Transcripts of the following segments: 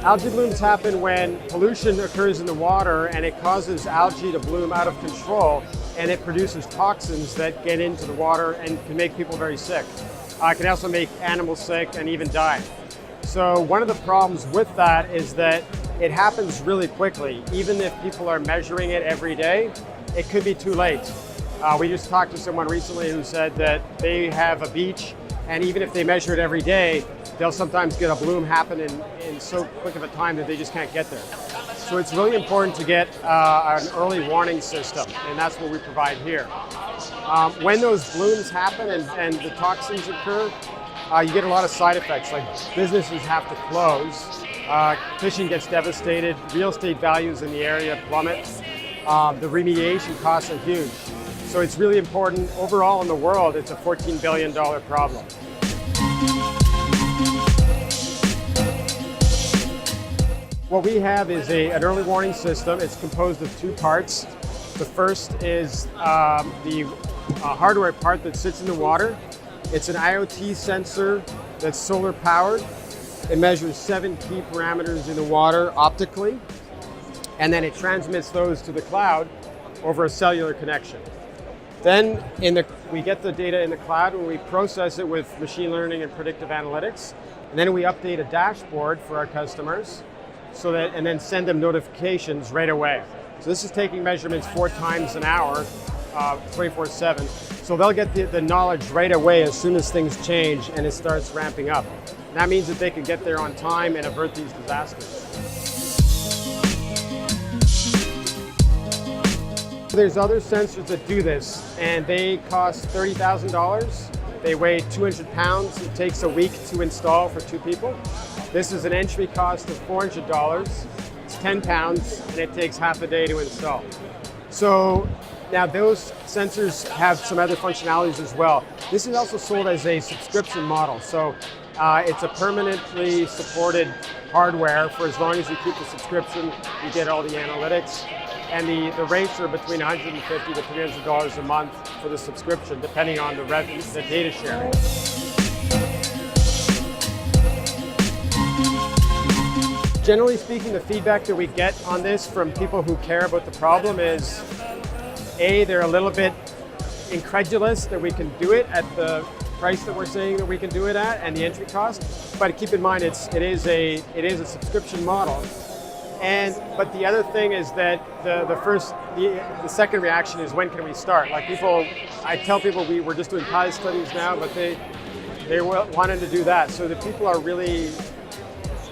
Algae blooms happen when pollution occurs in the water and it causes algae to bloom out of control, and it produces toxins that get into the water and can make people very sick. It can also make animals sick and even die. So one of the problems with that is that it happens really quickly. Even if people are measuring it every day, it could be too late. We just talked to someone recently who said that they have a beach, and even if they measure it every day, they'll sometimes get a bloom happen in so quick of a time that they just can't get there. So it's really important to get an early warning system, and that's what we provide here. When those blooms happen and the toxins occur, you get a lot of side effects, like businesses have to close, fishing gets devastated, real estate values in the area plummet, the remediation costs are huge. So it's really important. Overall in the world, it's a $14 billion problem. What we have is an early warning system. It's composed of two parts. The first is the hardware part that sits in the water. It's an IoT sensor that's solar powered. It measures 7 key parameters in the water optically, and then it transmits those to the cloud over a cellular connection. Then we get the data in the cloud and we process it with machine learning and predictive analytics, and then we update a dashboard for our customers and then send them notifications right away. So this is taking measurements 4 times an hour, 24/7. So they'll get the knowledge right away as soon as things change and it starts ramping up. And that means that they can get there on time and avert these disasters. There's other sensors that do this, and they cost $30,000. They weigh 200 pounds. It takes a week to install for 2 people. This is an entry cost of $400. It's 10 pounds, and it takes half a day to install. So now those sensors have some other functionalities as well. This is also sold as a subscription model. So it's a permanently supported hardware for as long as you keep the subscription, you get all the analytics. And the rates are between $150 to $300 a month for the subscription, depending on the data sharing. Generally speaking, the feedback that we get on this from people who care about the problem is, A, they're a little bit incredulous that we can do it at the price that we're saying that we can do it at and the entry cost. But keep in mind, it is a subscription model. But the other thing is that the second reaction is, when can we start? Like I tell people we're just doing pilot studies now, but they wanted to do that. So the people are really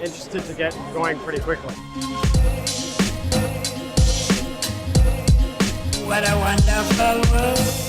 interested to get going pretty quickly. What a wonderful world.